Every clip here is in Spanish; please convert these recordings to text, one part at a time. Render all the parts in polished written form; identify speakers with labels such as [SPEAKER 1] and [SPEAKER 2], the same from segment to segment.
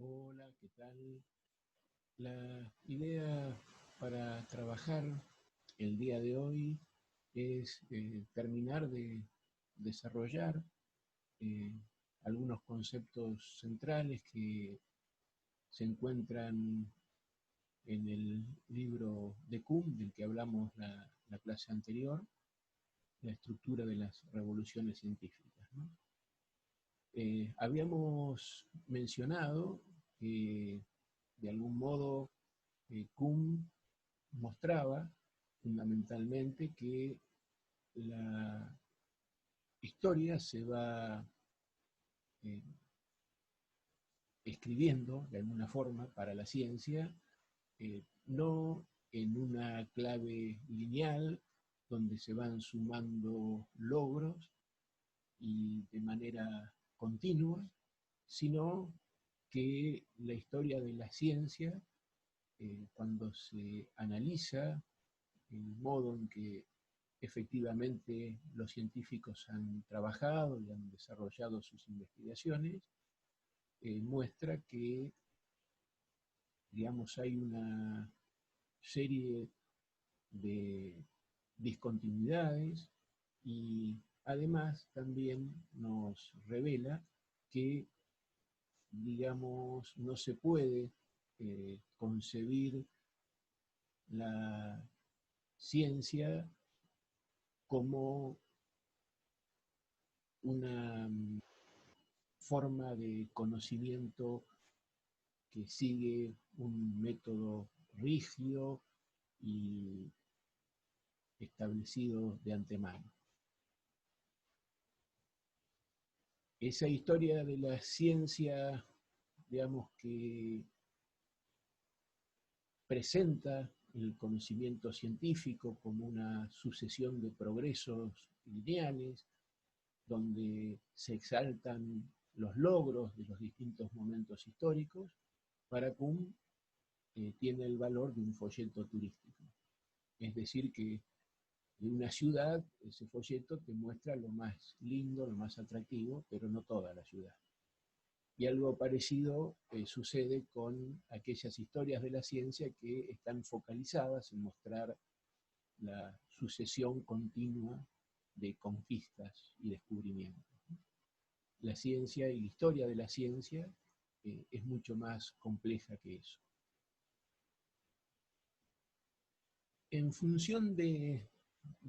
[SPEAKER 1] Hola, ¿qué tal? La idea para trabajar el día de hoy es terminar de desarrollar eh, algunos conceptos centrales que se encuentran en el libro de Kuhn, del que hablamos la clase anterior, la estructura de las revoluciones científicas, ¿no? Habíamos mencionado que de algún modo Kuhn mostraba fundamentalmente que la historia se va eh, escribiendo de alguna forma para la ciencia, no en una clave lineal donde se van sumando logros y de manera continua, sino que la historia de la ciencia, cuando se analiza el modo en que efectivamente los científicos han trabajado y han desarrollado sus investigaciones, muestra que, digamos, hay una serie de discontinuidades y además también nos revela que, digamos, no se puede concebir la ciencia como una forma de conocimiento que sigue un método rígido y establecido de antemano. Esa historia de la ciencia, digamos, que presenta el conocimiento científico como una sucesión de progresos lineales, donde se exaltan los logros de los distintos momentos históricos, para Kuhn tiene el valor de un folleto turístico. Es decir, que de una ciudad, ese folleto te muestra lo más lindo, lo más atractivo, pero no toda la ciudad. Y algo parecido sucede con aquellas historias de la ciencia que están focalizadas en mostrar la sucesión continua de conquistas y descubrimientos. La ciencia y la historia de la ciencia es mucho más compleja que eso. En función de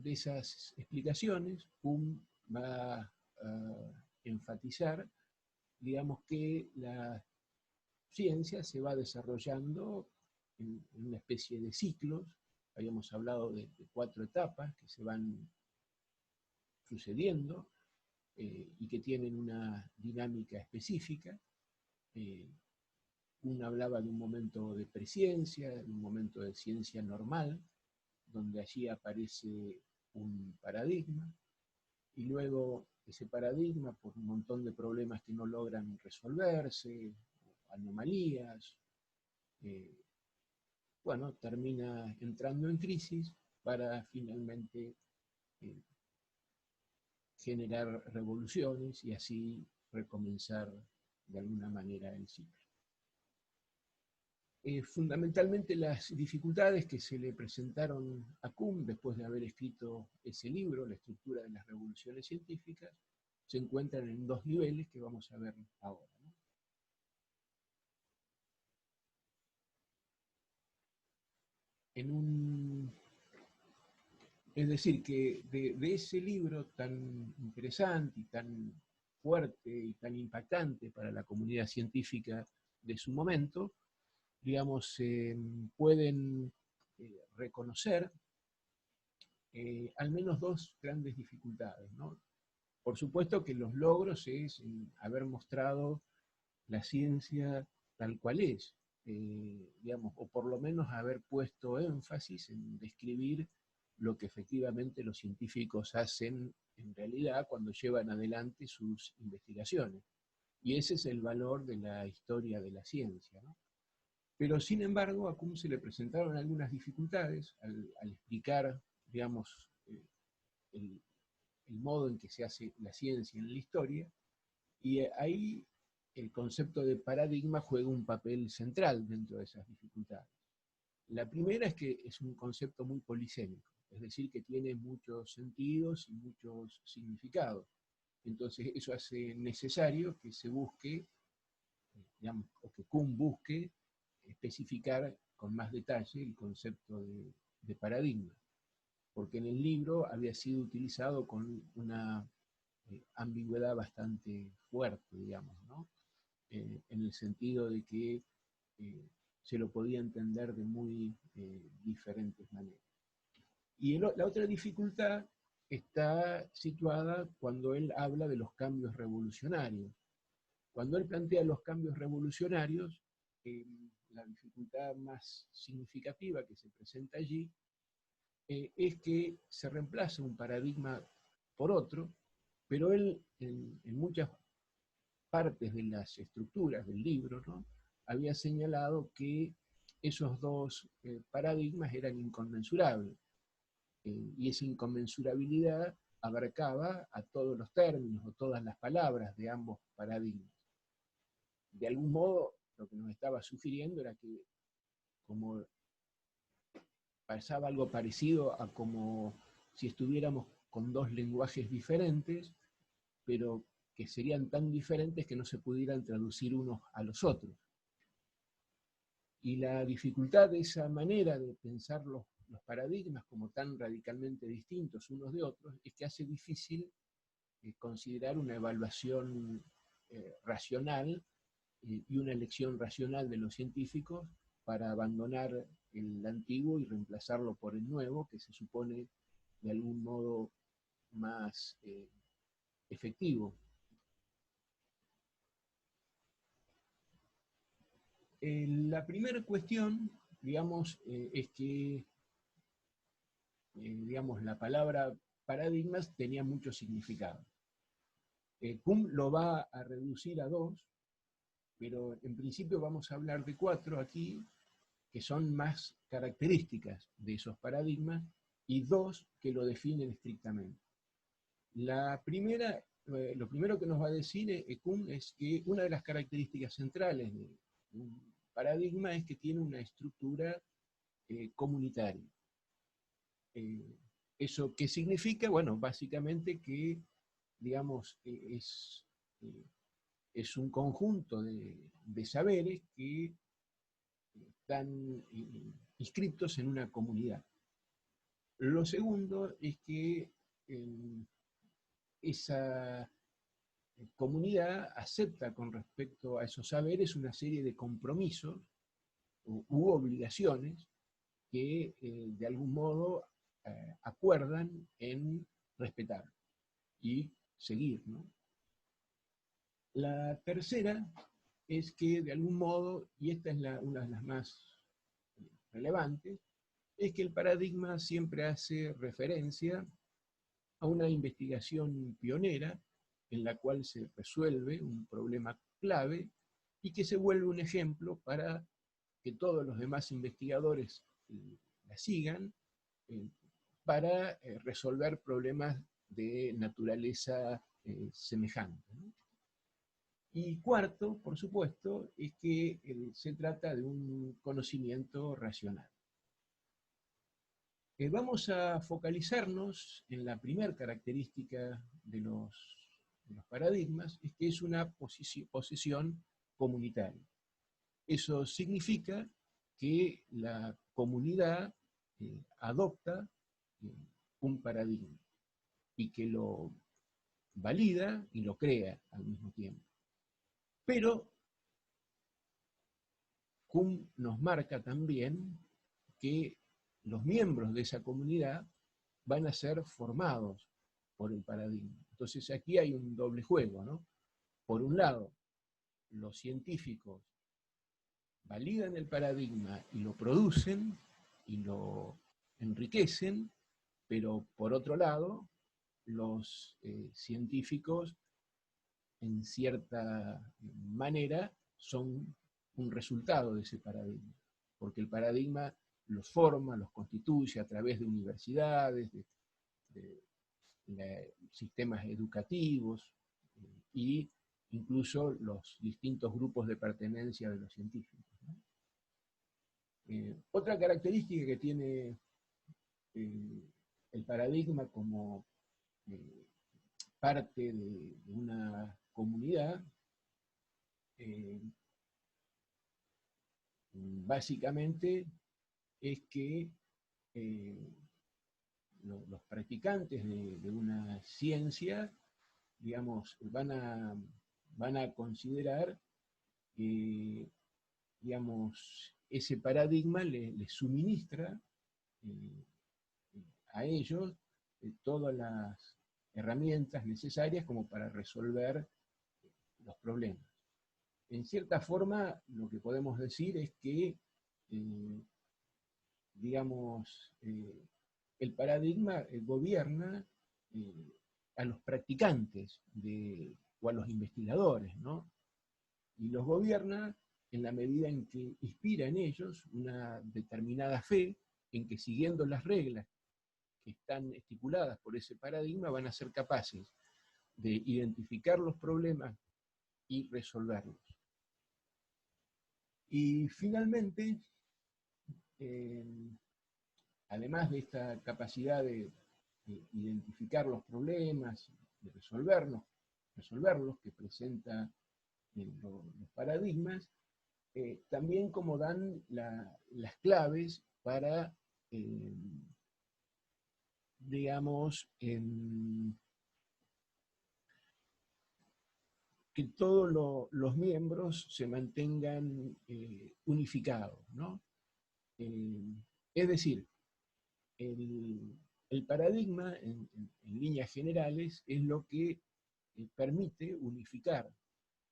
[SPEAKER 1] esas explicaciones, Kuhn va a enfatizar, digamos, que la ciencia se va desarrollando en una especie de ciclos. Habíamos hablado de 4 etapas que se van sucediendo y que tienen una dinámica específica. Uno hablaba de un momento de presciencia, de un momento de ciencia normal, donde allí aparece un paradigma, y luego ese paradigma, por un montón de problemas que no logran resolverse, anomalías, bueno, termina entrando en crisis para finalmente eh, generar revoluciones y así recomenzar de alguna manera el ciclo. Fundamentalmente las dificultades que se le presentaron a Kuhn después de haber escrito ese libro, La estructura de las revoluciones científicas, se encuentran en 2 niveles que vamos a ver ahora, ¿no? En un, es decir, que de ese libro tan interesante y tan fuerte y tan impactante para la comunidad científica de su momento, digamos, pueden reconocer al menos 2 grandes dificultades, ¿no? Por supuesto que los logros es haber mostrado la ciencia tal cual es, digamos, o por lo menos haber puesto énfasis en describir lo que efectivamente los científicos hacen en realidad cuando llevan adelante sus investigaciones. Y ese es el valor de la historia de la ciencia, ¿no? Pero sin embargo, a Kuhn se le presentaron algunas dificultades al explicar, digamos, el modo en que se hace la ciencia en la historia, y ahí el concepto de paradigma juega un papel central dentro de esas dificultades. La primera es que es un concepto muy polisémico, es decir, que tiene muchos sentidos y muchos significados. Entonces eso hace necesario que se busque, digamos, o que Kuhn busque especificar con más detalle el concepto de paradigma, porque en el libro había sido utilizado con una ambigüedad bastante fuerte, digamos, ¿no? En el sentido de que se lo podía entender de muy diferentes maneras. Y la otra dificultad está situada cuando él habla de los cambios revolucionarios. Cuando él plantea los cambios revolucionarios, la dificultad más significativa que se presenta allí es que se reemplaza un paradigma por otro, pero él en muchas partes de las estructuras del libro, ¿no?, había señalado que esos dos paradigmas eran inconmensurables, y esa inconmensurabilidad abarcaba a todos los términos o todas las palabras de ambos paradigmas. De algún modo, lo que nos estaba sugiriendo era que, como pasaba algo parecido a como si estuviéramos con dos lenguajes diferentes, pero que serían tan diferentes que no se pudieran traducir unos a los otros. Y la dificultad de esa manera de pensar los paradigmas como tan radicalmente distintos unos de otros es que hace difícil considerar una evaluación racional y una elección racional de los científicos para abandonar el antiguo y reemplazarlo por el nuevo, que se supone de algún modo más efectivo. La primera cuestión, digamos, es que digamos, la palabra paradigmas tenía mucho significado. Kuhn lo va a reducir a dos, pero en principio vamos a hablar de cuatro aquí, que son más características de esos paradigmas, y dos que lo definen estrictamente. La primera, lo primero que nos va a decir Kuhn es que una de las características centrales de un paradigma es que tiene una estructura comunitaria. ¿Eso qué significa? Bueno, básicamente que, digamos, es un conjunto de saberes que están inscritos en una comunidad. Lo segundo es que esa comunidad acepta con respecto a esos saberes una serie de compromisos u obligaciones que de algún modo acuerdan en respetar y seguir, ¿no? La tercera es que de algún modo, y esta es una de las más relevantes, es que el paradigma siempre hace referencia a una investigación pionera en la cual se resuelve un problema clave y que se vuelve un ejemplo para que todos los demás investigadores la sigan para resolver problemas de naturaleza semejante, ¿no? Y cuarto, por supuesto, es que se trata de un conocimiento racional. Vamos a focalizarnos en la primera característica de los paradigmas, es que es una posición comunitaria. Eso significa que la comunidad adopta un paradigma y que lo valida y lo crea al mismo tiempo. Pero Kuhn nos marca también que los miembros de esa comunidad van a ser formados por el paradigma. Entonces aquí hay un doble juego, ¿no? Por un lado, los científicos validan el paradigma y lo producen y lo enriquecen, pero por otro lado, los científicos en cierta manera son un resultado de ese paradigma, porque el paradigma los forma, los constituye a través de universidades, de sistemas educativos, y incluso los distintos grupos de pertenencia de los científicos, ¿no? Otra característica que tiene el paradigma como parte de una comunidad, básicamente es que los practicantes de una ciencia, digamos, van a considerar que, digamos, ese paradigma les suministra a ellos todas las herramientas necesarias como para resolver los problemas. En cierta forma, lo que podemos decir es que, digamos, el paradigma gobierna a los practicantes o a los investigadores, ¿no? Y los gobierna en la medida en que inspira en ellos una determinada fe en que, siguiendo las reglas que están estipuladas por ese paradigma, van a ser capaces de identificar los problemas y resolverlos. Y finalmente, además de esta capacidad de identificar los problemas, de resolverlos que presenta los paradigmas, también como dan las claves para, digamos, que todos los miembros se mantengan unificados, ¿no? Es decir, el paradigma, en líneas generales, es lo que permite unificar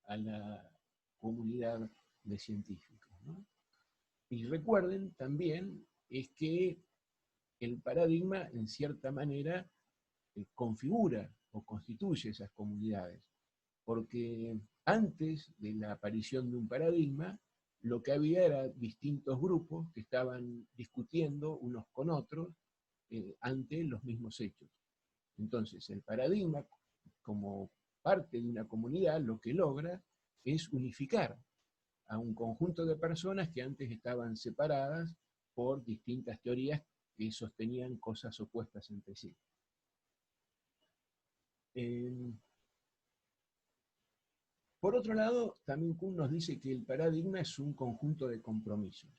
[SPEAKER 1] a la comunidad de científicos, ¿no? Y recuerden también es que el paradigma, en cierta manera, configura o constituye esas comunidades, porque antes de la aparición de un paradigma, lo que había era distintos grupos que estaban discutiendo unos con otros ante los mismos hechos. Entonces, el paradigma, como parte de una comunidad, lo que logra es unificar a un conjunto de personas que antes estaban separadas por distintas teorías que sostenían cosas opuestas entre sí. Por otro lado, también Kuhn nos dice que el paradigma es un conjunto de compromisos.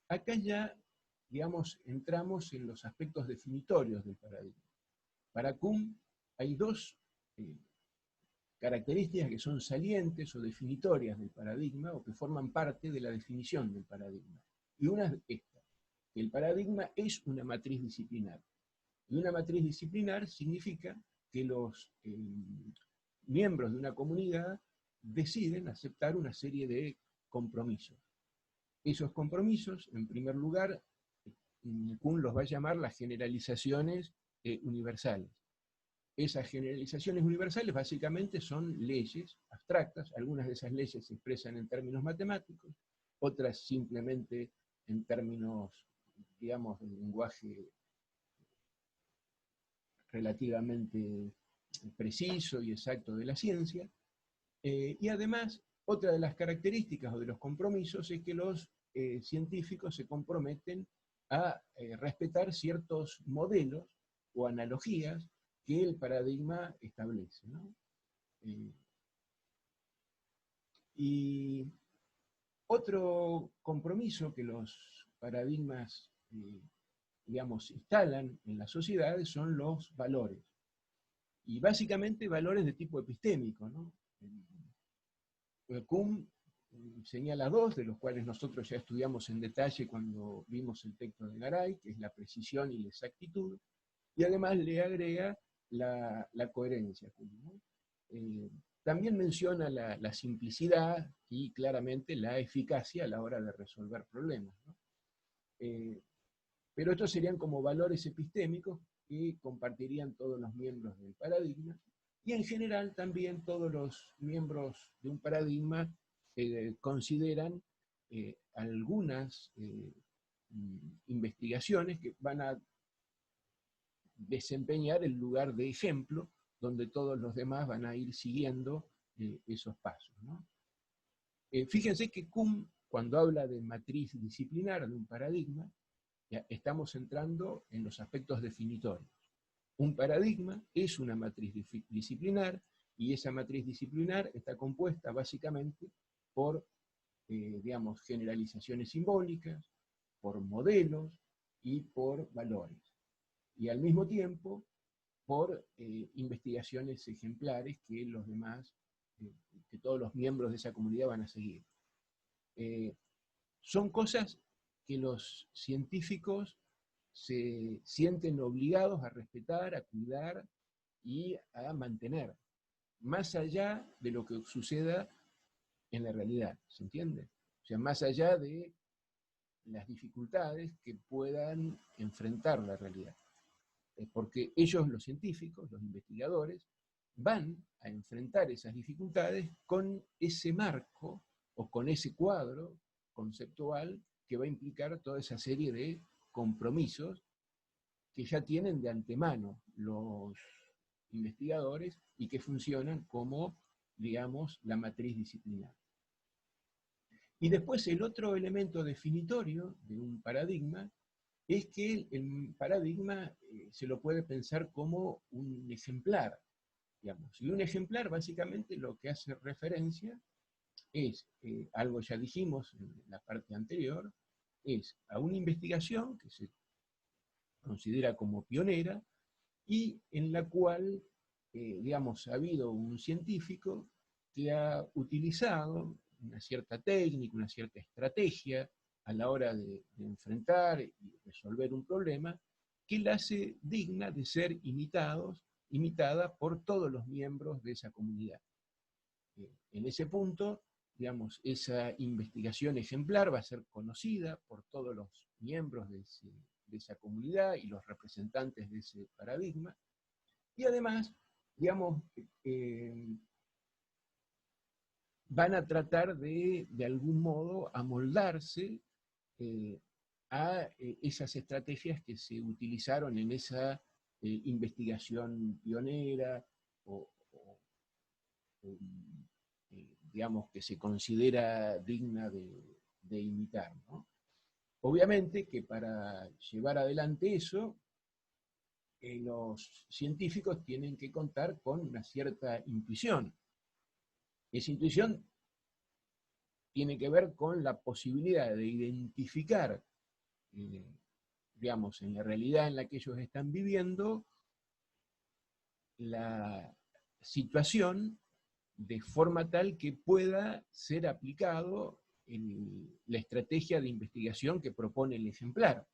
[SPEAKER 1] Acá ya, digamos, entramos en los aspectos definitorios del paradigma. Para Kuhn hay dos características que son salientes o definitorias del paradigma o que forman parte de la definición del paradigma. Y una es esta, que el paradigma es una matriz disciplinar. Y una matriz disciplinar significa que los miembros de una comunidad deciden aceptar una serie de compromisos. Esos compromisos, en primer lugar, Kuhn los va a llamar las generalizaciones universales. Esas generalizaciones universales básicamente son leyes abstractas, algunas de esas leyes se expresan en términos matemáticos, otras simplemente en términos, digamos, de lenguaje relativamente preciso y exacto de la ciencia. Y además, otra de las características o de los compromisos es que los científicos se comprometen a respetar ciertos modelos o analogías que el paradigma establece, ¿no? Y otro compromiso que los paradigmas, digamos, instalan en las sociedades son los valores. Y básicamente valores de tipo epistémico, ¿no? Kuhn señala dos, de los cuales nosotros ya estudiamos en detalle cuando vimos el texto de Garay, que es la precisión y la exactitud, y además le agrega la coherencia, ¿no? También menciona la simplicidad y claramente la eficacia a la hora de resolver problemas, ¿no? Pero estos serían como valores epistémicos que compartirían todos los miembros del paradigma, y en general también todos los miembros de un paradigma consideran algunas investigaciones que van a desempeñar el lugar de ejemplo, donde todos los demás van a ir siguiendo esos pasos, ¿no? Fíjense que Kuhn, cuando habla de matriz disciplinar, de un paradigma, ya estamos entrando en los aspectos definitorios. Un paradigma es una matriz disciplinar, y esa matriz disciplinar está compuesta básicamente por, digamos, generalizaciones simbólicas, por modelos y por valores. Y al mismo tiempo por investigaciones ejemplares que los demás, que todos los miembros de esa comunidad van a seguir. Son cosas que los científicos se sienten obligados a respetar, a cuidar y a mantener, más allá de lo que suceda en la realidad, ¿se entiende? O sea, más allá de las dificultades que puedan enfrentar la realidad. Porque ellos, los científicos, los investigadores, van a enfrentar esas dificultades con ese marco o con ese cuadro conceptual que va a implicar toda esa serie de compromisos que ya tienen de antemano los investigadores y que funcionan como, digamos, la matriz disciplinar. Y después el otro elemento definitorio de un paradigma es que el paradigma se lo puede pensar como un ejemplar, digamos. Y un ejemplar básicamente lo que hace referencia es, algo ya dijimos en la parte anterior, es a una investigación que se considera como pionera y en la cual, digamos, ha habido un científico que ha utilizado una cierta técnica, una cierta estrategia a la hora de enfrentar y resolver un problema que la hace digna de ser imitada por todos los miembros de esa comunidad. En ese punto, digamos, esa investigación ejemplar va a ser conocida por todos los miembros de esa comunidad y los representantes de ese paradigma, y además, digamos, van a tratar de algún modo, amoldarse a esas estrategias que se utilizaron en esa investigación pionera o digamos, que se considera digna de imitar, ¿no? Obviamente que para llevar adelante eso, los científicos tienen que contar con una cierta intuición. Esa intuición tiene que ver con la posibilidad de identificar, digamos, en la realidad en la que ellos están viviendo, la situación de forma tal que pueda ser aplicado en la estrategia de investigación que propone el ejemplar.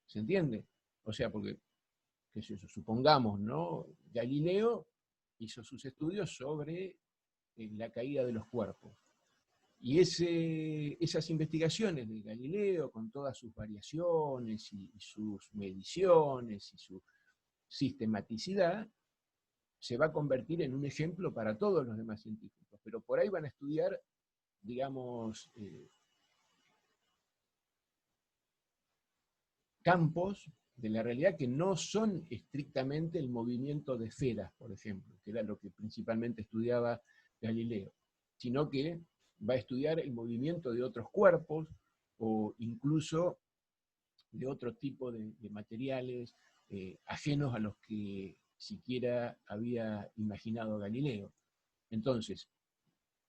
[SPEAKER 1] ¿Se entiende? O sea, porque, qué sé yo, supongamos, ¿no? Galileo hizo sus estudios sobre la caída de los cuerpos. Y esas investigaciones de Galileo, con todas sus variaciones y sus mediciones y su sistematicidad, se va a convertir en un ejemplo para todos los demás científicos. Pero por ahí van a estudiar, digamos, campos de la realidad que no son estrictamente el movimiento de esferas, por ejemplo, que era lo que principalmente estudiaba Galileo, sino que va a estudiar el movimiento de otros cuerpos o incluso de otro tipo de materiales ajenos a los que siquiera había imaginado Galileo. Entonces,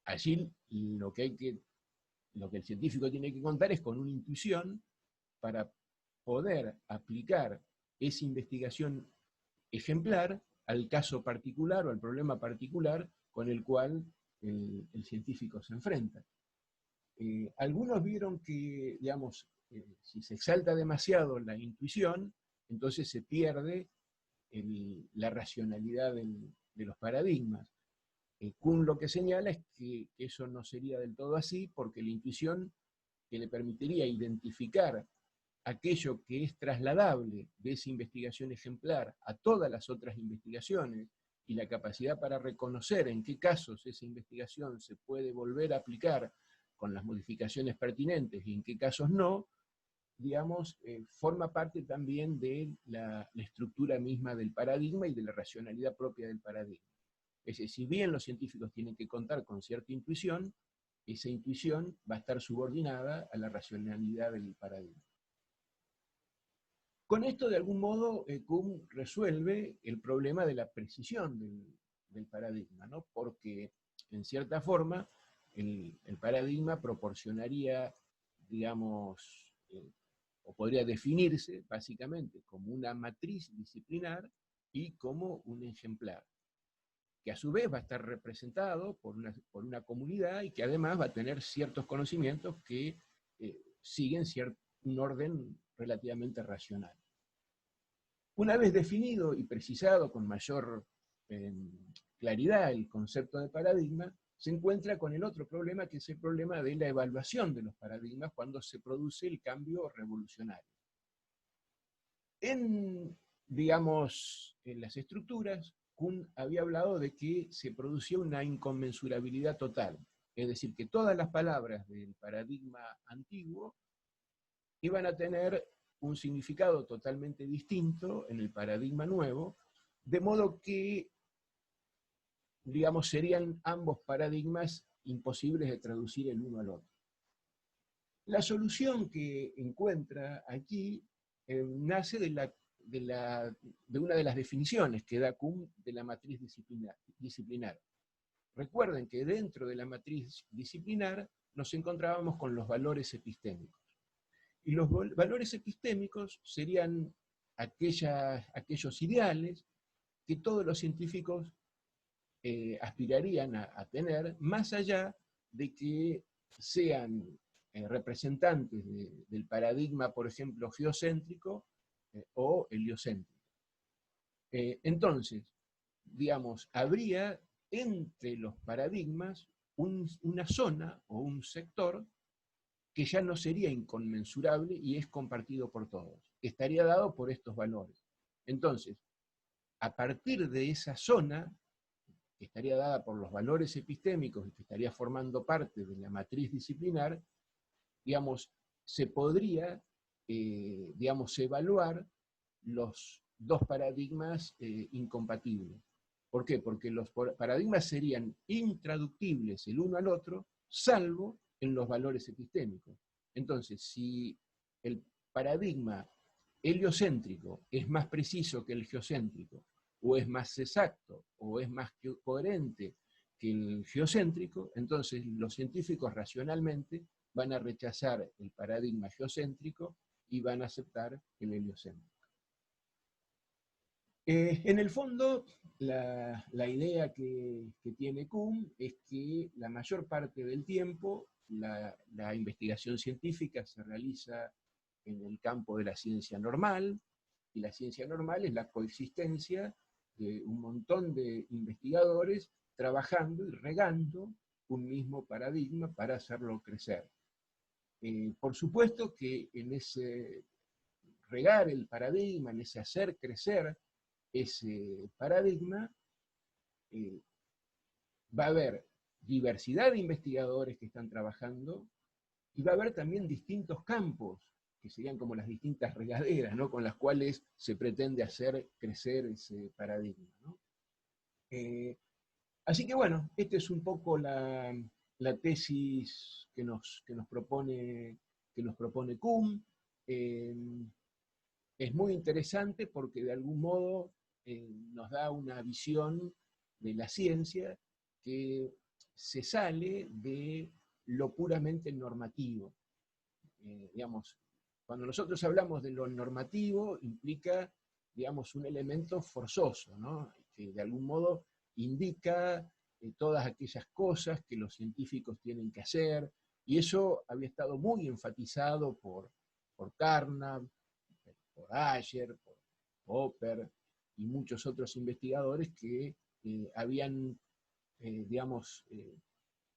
[SPEAKER 1] allí lo que el científico tiene que contar es con una intuición para poder aplicar esa investigación ejemplar al caso particular o al problema particular con el cual el científico se enfrenta. Algunos vieron que, digamos, si se exalta demasiado la intuición, entonces se pierde la racionalidad de los paradigmas. Kuhn lo que señala es que eso no sería del todo así, porque la intuición que le permitiría identificar aquello que es trasladable de esa investigación ejemplar a todas las otras investigaciones y la capacidad para reconocer en qué casos esa investigación se puede volver a aplicar con las modificaciones pertinentes y en qué casos no, digamos, forma parte también de la estructura misma del paradigma y de la racionalidad propia del paradigma. Es decir, si bien los científicos tienen que contar con cierta intuición, esa intuición va a estar subordinada a la racionalidad del paradigma. Con esto, de algún modo, Kuhn resuelve el problema de la precisión del paradigma, ¿no? Porque, en cierta forma, el paradigma proporcionaría, digamos, o podría definirse básicamente como una matriz disciplinar y como un ejemplar, que a su vez va a estar representado por una comunidad y que además va a tener ciertos conocimientos que siguen un orden relativamente racional. Una vez definido y precisado con mayor claridad el concepto de paradigma, se encuentra con el otro problema, que es el problema de la evaluación de los paradigmas cuando se produce el cambio revolucionario. Digamos, en las estructuras, Kuhn había hablado de que se producía una inconmensurabilidad total, es decir, que todas las palabras del paradigma antiguo iban a tener un significado totalmente distinto en el paradigma nuevo, de modo que, digamos, serían ambos paradigmas imposibles de traducir el uno al otro. La solución que encuentra aquí nace de una de las definiciones que da Kuhn de la matriz disciplinar. Recuerden que dentro de la matriz disciplinar nos encontrábamos con los valores epistémicos. Y los valores epistémicos serían aquellos ideales que todos los científicos aspirarían a tener, más allá de que sean representantes del paradigma, por ejemplo, geocéntrico o heliocéntrico. Entonces, digamos, habría entre los paradigmas una zona o un sector que ya no sería inconmensurable y es compartido por todos. Estaría dado por estos valores. Entonces, a partir de esa zona, que estaría dada por los valores epistémicos y que estaría formando parte de la matriz disciplinar, digamos, se podría, digamos, evaluar los dos paradigmas incompatibles. ¿Por qué? Porque los paradigmas serían intraductibles el uno al otro, salvo en los valores epistémicos. Entonces, si el paradigma heliocéntrico es más preciso que el geocéntrico, o es más exacto, o es más coherente que el geocéntrico, entonces los científicos racionalmente van a rechazar el paradigma geocéntrico y van a aceptar el heliocéntrico. En el fondo, la idea que tiene Kuhn es que la mayor parte del tiempo la investigación científica se realiza en el campo de la ciencia normal, y la ciencia normal es la coexistencia de un montón de investigadores trabajando y regando un mismo paradigma para hacerlo crecer. Por supuesto que en ese regar el paradigma, en ese hacer crecer ese paradigma, va a haber diversidad de investigadores que están trabajando y va a haber también distintos campos, que serían como las distintas regaderas, ¿no?, con las cuales se pretende hacer crecer ese paradigma, ¿no? Así que bueno, esta es un poco la tesis que nos propone Kuhn. Es muy interesante porque de algún modo nos da una visión de la ciencia que se sale de lo puramente normativo. Digamos, cuando nosotros hablamos de lo normativo, implica, digamos, un elemento forzoso, ¿no?, que de algún modo indica todas aquellas cosas que los científicos tienen que hacer, y eso había estado muy enfatizado por Carnap, por Ayer, por Popper y muchos otros investigadores que habían, digamos,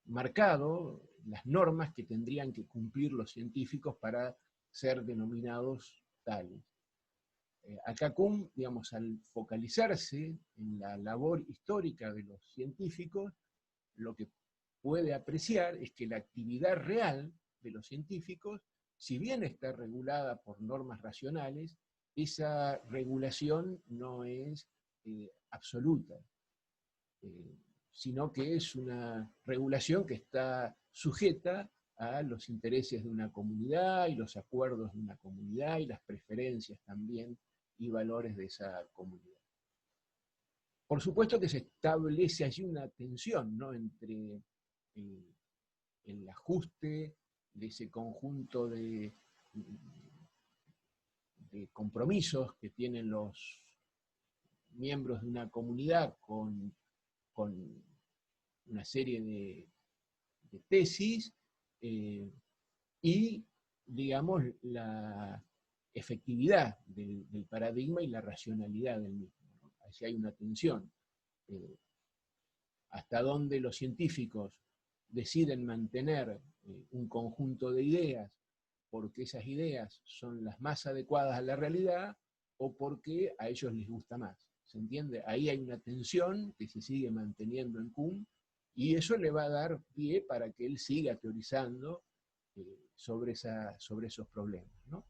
[SPEAKER 1] marcado las normas que tendrían que cumplir los científicos para ser denominados tales. Acá Kuhn, digamos, al focalizarse en la labor histórica de los científicos, lo que puede apreciar es que la actividad real de los científicos, si bien está regulada por normas racionales, esa regulación no es absoluta. sino que es una regulación que está sujeta a los intereses de una comunidad y los acuerdos de una comunidad y las preferencias también y valores de esa comunidad. Por supuesto que se establece allí una tensión, ¿no?, entre el ajuste de ese conjunto de compromisos que tienen los miembros de una comunidad con una serie de tesis y, digamos, la efectividad del paradigma y la racionalidad del mismo, ¿no? Allí hay una tensión. Hasta dónde los científicos deciden mantener un conjunto de ideas porque esas ideas son las más adecuadas a la realidad o porque a ellos les gusta más. ¿Se entiende? Ahí hay una tensión que se sigue manteniendo en Kuhn y eso le va a dar pie para que él siga teorizando sobre esos problemas, ¿no?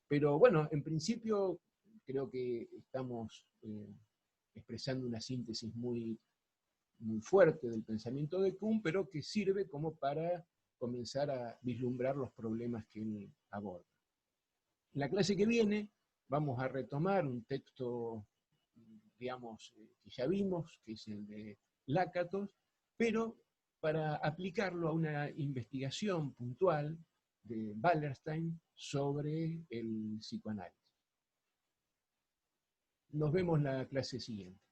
[SPEAKER 1] Pero bueno, en principio creo que estamos expresando una síntesis muy, muy fuerte del pensamiento de Kuhn, pero que sirve como para comenzar a vislumbrar los problemas que él aborda. En la clase que viene vamos a retomar un texto, digamos, que ya vimos, que es el de Lakatos, pero para aplicarlo a una investigación puntual de Wallerstein sobre el psicoanálisis. Nos vemos la clase siguiente.